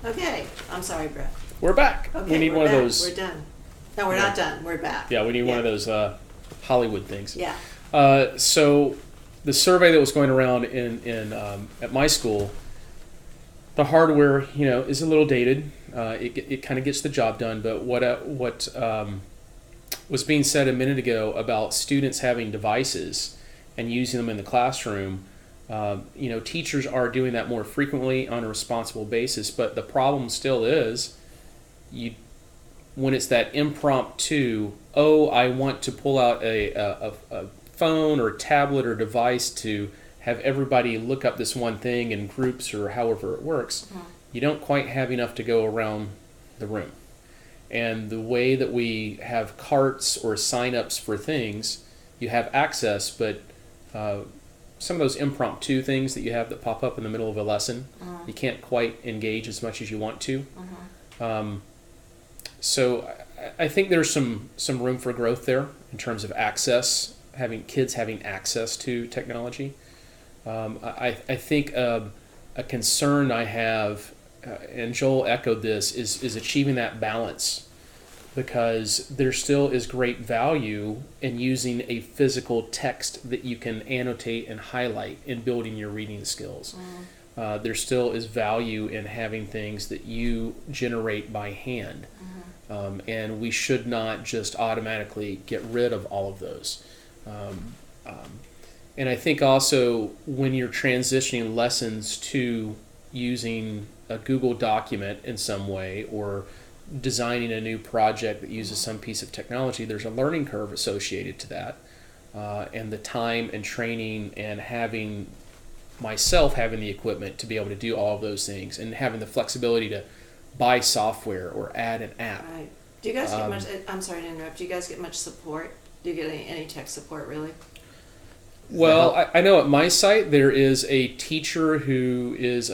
Okay, I'm sorry, Britt. We're back. Okay, We need we're one back. of those. We're done. No, we're not done. We're back. Yeah, we need one of those Hollywood things. Yeah. So the survey that was going around at my school, the hardware, is a little dated. It kind of gets the job done, but what was being said a minute ago about students having devices and using them in the classroom, teachers are doing that more frequently on a responsible basis, but the problem still is when it's that impromptu, I want to pull out a phone or tablet or device to have everybody look up this one thing in groups or however it works, you don't quite have enough to go around the room. And the way that we have carts or sign-ups for things, you have access, but some of those impromptu things that you have that pop up in the middle of a lesson, you can't quite engage as much as you want to. So I think there's some room for growth there in terms of access, kids having access to technology. I think a concern I have, and Joel echoed this, is achieving that balance, because there still is great value in using a physical text that you can annotate and highlight in building your reading skills. There still is value in having things that you generate by hand. And we should not just automatically get rid of all of those. And I think also when you're transitioning lessons to using a Google document in some way or designing a new project that uses some piece of technology, there's a learning curve associated to that. And the time and training and having the equipment to be able to do all of those things and having the flexibility to buy software or add an app. Right. Do you guys get much, I'm sorry to interrupt, do you guys get much support? Do you get any tech support, really? Well, I know at my site there is a teacher who is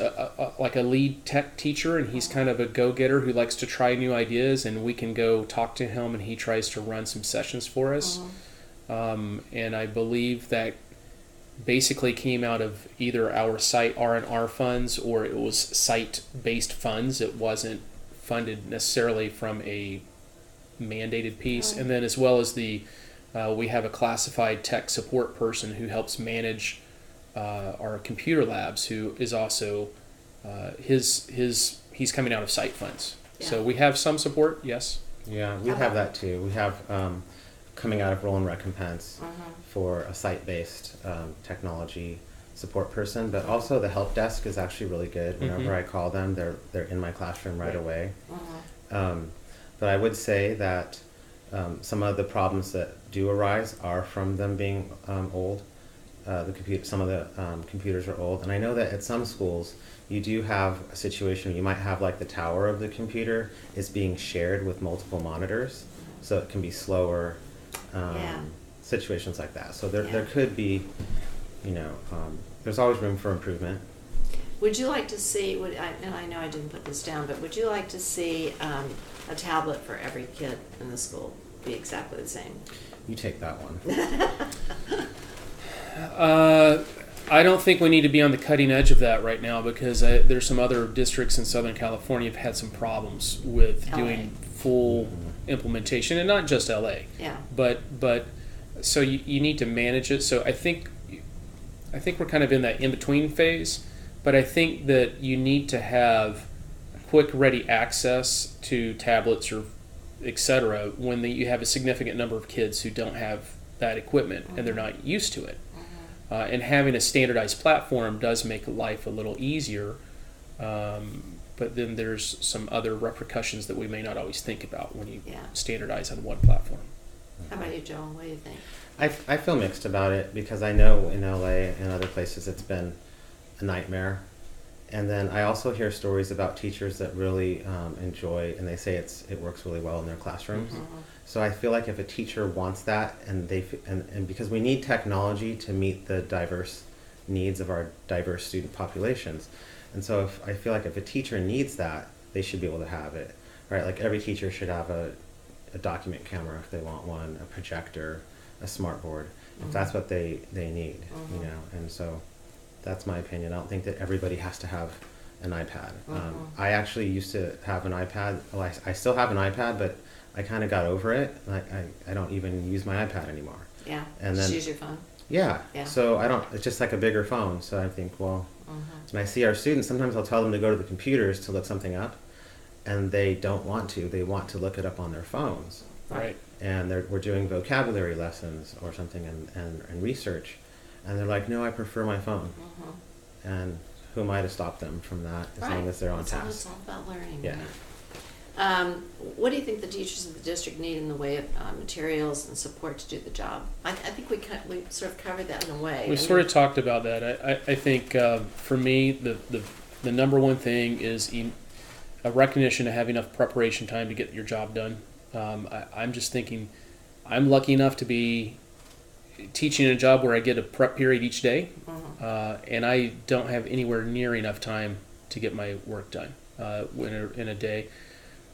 like a lead tech teacher, and he's kind of a go-getter who likes to try new ideas, and we can go talk to him, and he tries to run some sessions for us. And I believe that basically came out of either our site R&R funds or it was site-based funds. It wasn't funded necessarily from a mandated piece. And then as well as we have a classified tech support person who helps manage our computer labs, who is also he's coming out of site funds. Yeah. So we have some support, yes. Yeah, we have that too. We have coming out of Roll and Recompense for a site-based technology support person, but also the help desk is actually really good. Whenever I call them, they're in my classroom right away. But I would say that some of the problems that do arise are from them being old. Some of the computers are old, and I know that at some schools you do have a situation where you might have like the tower of the computer is being shared with multiple monitors, so it can be slower. Situations like that. So there could be, there's always room for improvement. Would you like to see, and I know I didn't put this down, but would you like to see a tablet for every kid in the school be exactly the same? You take that one. I don't think we need to be on the cutting edge of that right now, because there's some other districts in Southern California have had some problems with doing full implementation, and not just LA. Yeah. But so you need to manage it. So I think we're kind of in that in-between phase, but I think that you need to have quick, ready access to tablets or etc. when you have a significant number of kids who don't have that equipment and they're not used to it. And having a standardized platform does make life a little easier, but then there's some other repercussions that we may not always think about when you standardize on one platform. How about you, Joel? What do you think? I feel mixed about it, because I know in LA and other places it's been a nightmare. And then I also hear stories about teachers that really enjoy, and they say it works really well in their classrooms. So I feel like if a teacher wants that, and because we need technology to meet the diverse needs of our diverse student populations, and so I feel like if a teacher needs that, they should be able to have it, right? Like every teacher should have a document camera if they want one, a projector, a smart board, if that's what they need, And so that's my opinion. I don't think that everybody has to have an iPad. I actually used to have an iPad. Well, I still have an iPad, but I kind of got over it. I don't even use my iPad anymore. Yeah. And Just then use your phone. yeah. Yeah. So I don't. It's just like a bigger phone. So I think, well, when I see our students, sometimes I'll tell them to go to the computers to look something up, and they don't want to. They want to look it up on their phones. Right. And we're doing vocabulary lessons or something and research, and they're like, no, I prefer my phone. And who am I to stop them from that as long as they're on task? It's all about learning. Yeah. Right? What do you think the teachers of the district need in the way of materials and support to do the job? I think we sort of covered that in a way. We sort of talked about that. I think for me, the number one thing is a recognition to have enough preparation time to get your job done. I'm just thinking, I'm lucky enough to be teaching in a job where I get a prep period each day, and I don't have anywhere near enough time to get my work done in a day.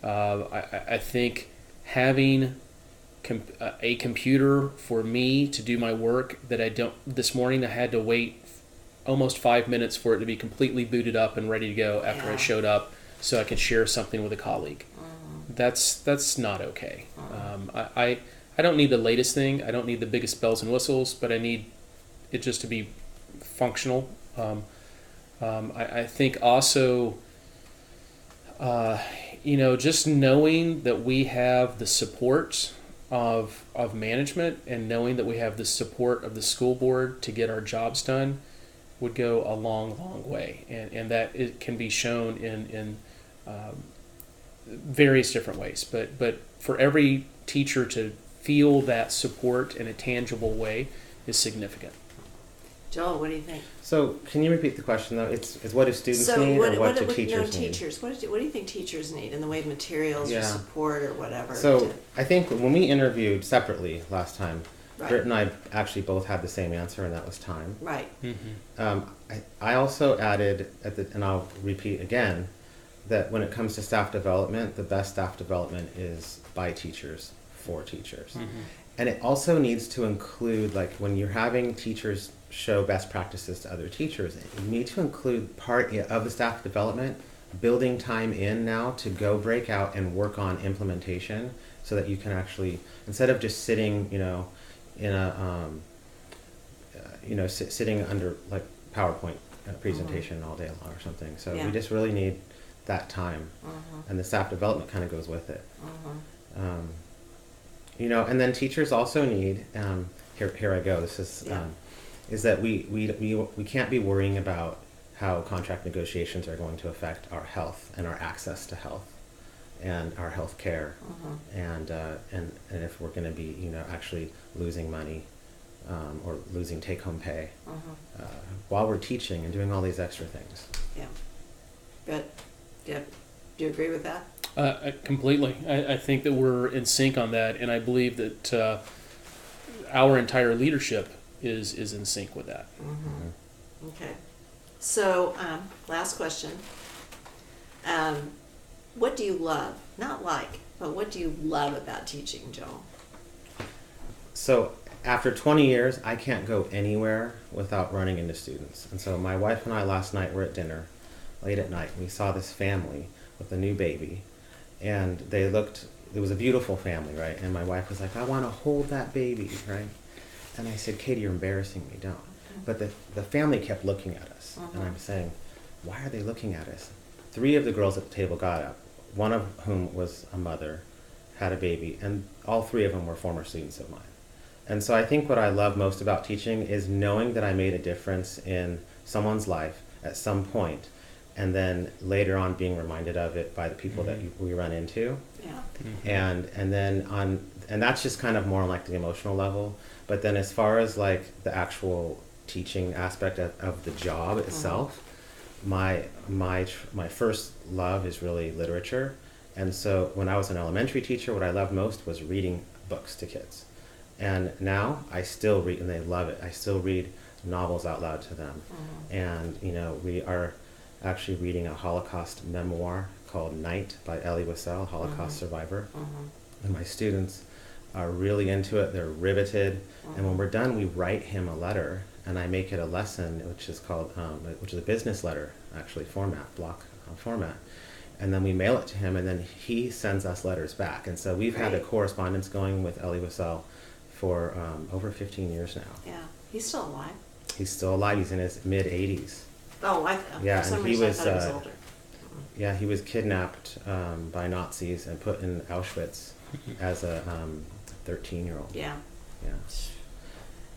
I think having a computer for me to do my work that I don't. This morning I had to wait almost 5 minutes for it to be completely booted up and ready to go after I showed up, so I could share something with a colleague. That's not okay. I don't need the latest thing. I don't need the biggest bells and whistles, but I need it just to be functional. I think also, just knowing that we have the support of management and knowing that we have the support of the school board to get our jobs done would go a long, long way. And that it can be shown in various different ways. But for every teacher to feel that support in a tangible way is significant. Joel, what do you think? So can you repeat the question though? It's what do students need or what do teachers need? What do you think teachers need in the way of materials or support or whatever? So I think when we interviewed separately last time, Right. Britt and I actually both had the same answer, and that was time. Right. I also added and I'll repeat again, that when it comes to staff development, the best staff development is by teachers for teachers. And it also needs to include, like when you're having teachers show best practices to other teachers, you need to include part of the staff development, building time in now to go break out and work on implementation so that you can actually, instead of just sitting, in a, sitting under like PowerPoint presentation all day long or something. So we just really need that time, and the staff development kind of goes with it. And then teachers also need, here I go, this is that we can't be worrying about how contract negotiations are going to affect our health and our access to health and our health care, and if we're going to be, actually losing money or losing take-home pay while we're teaching and doing all these extra things. Yeah. Good. Yeah. Do you agree with that? Completely. I think that we're in sync on that, and I believe that our entire leadership is in sync with that. Okay. So, last question. What do you love? Not like, but what do you love about teaching, Joel? So, after 20 years, I can't go anywhere without running into students. And so my wife and I last night were at dinner, late at night. We saw this family with a new baby, and it was a beautiful family, right? And my wife was like, I want to hold that baby, right? And I said, Katie, you're embarrassing me, don't. But the family kept looking at us, and I'm saying, why are they looking at us? 3 of the girls at the table got up, one of whom was a mother, had a baby, and all 3 of them were former students of mine. And so I think what I love most about teaching is knowing that I made a difference in someone's life at some point, and then later on being reminded of it by the people that we run into. Yeah. And that's just kind of more on like the emotional level. But then as far as like the actual teaching aspect of the job itself, my first love is really literature. And so when I was an elementary teacher, what I loved most was reading books to kids. And now I still read, and they love it. I still read novels out loud to them. And, we are actually reading a Holocaust memoir called Night by Elie Wiesel, Holocaust survivor. And my students are really into it. They're riveted. And when we're done, we write him a letter and I make it a lesson, which is called, which is a business letter, actually, block format. And then we mail it to him, and then he sends us letters back. And so we've had a correspondence going with Elie Wiesel for over 15 years now. Yeah. He's still alive? He's still alive. He's in his mid-80s. Oh, yeah, for some and he reason was, I thought he was older. Yeah, he was kidnapped by Nazis and put in Auschwitz as a 13-year-old. Yeah. Yeah.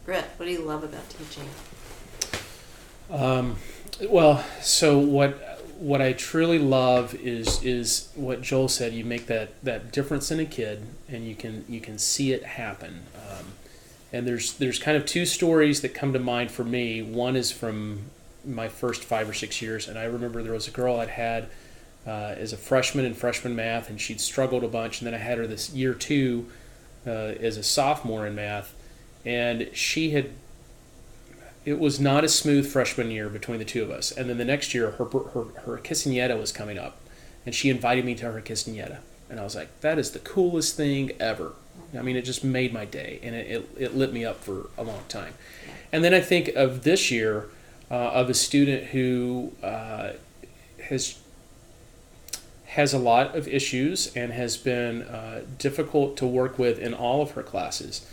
Britt, what do you love about teaching? Well, so what I truly love is what Joel said. You make that difference in a kid, and you can see it happen. And there's kind of two stories that come to mind for me. One is from my first 5 or 6 years, and I remember there was a girl I'd had as a freshman in freshman math, and she'd struggled a bunch, and then I had her this year 2 as a sophomore in math, and it was not a smooth freshman year between the two of us. And then the next year, her quinceañera was coming up, and she invited me to her quinceañera, and I was like, that is the coolest thing ever. I mean, it just made my day, and it lit me up for a long time. And then I think of this year of a student who has a lot of issues and has been difficult to work with in all of her classes.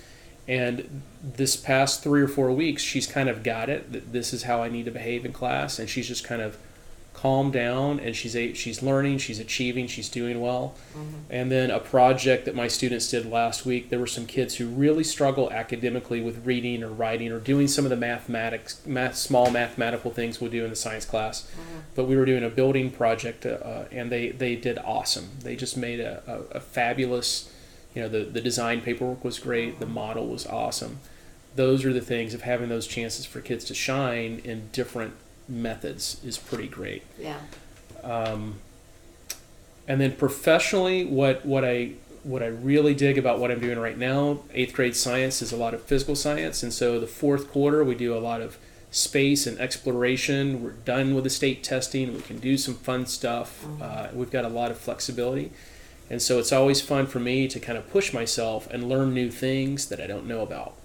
And this past 3 or 4 weeks, she's kind of got it, that this is how I need to behave in class, and she's just kind of calmed down, and she's learning, she's achieving, she's doing well. Mm-hmm. And then a project that my students did last week, there were some kids who really struggle academically with reading or writing or doing some of the small mathematical things we'll do in the science class. Mm-hmm. But we were doing a building project, and they did awesome. They just made a fabulous, the design paperwork was great, the model was awesome. Those are the things of having those chances for kids to shine in different methods is pretty great. Yeah. And then professionally, what I really dig about what I'm doing right now, 8th grade science is a lot of physical science, and so the 4th quarter we do a lot of space and exploration. We're done with the state testing. We can do some fun stuff. Mm-hmm. We've got a lot of flexibility, and so it's always fun for me to kind of push myself and learn new things that I don't know about,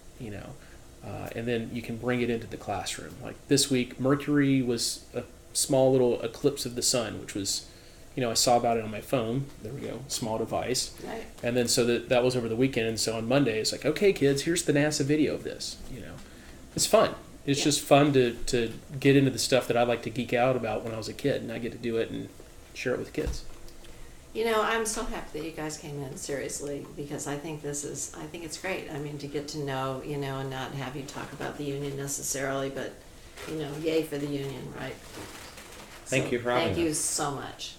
and then you can bring it into the classroom. Like this week, Mercury was a small little eclipse of the sun, which was, I saw about it on my phone. There we go, small device. Right. And then so that was over the weekend. And so on Monday, it's like, okay, kids, here's the NASA video of this. It's fun. It's just fun to get into the stuff that I like to geek out about when I was a kid, and I get to do it and share it with the kids. I'm so happy that you guys came in, seriously, because I think it's great. I mean, to get to know, and not have you talk about the union necessarily, but, yay for the union, right? Thank you for having us. Thank you so much.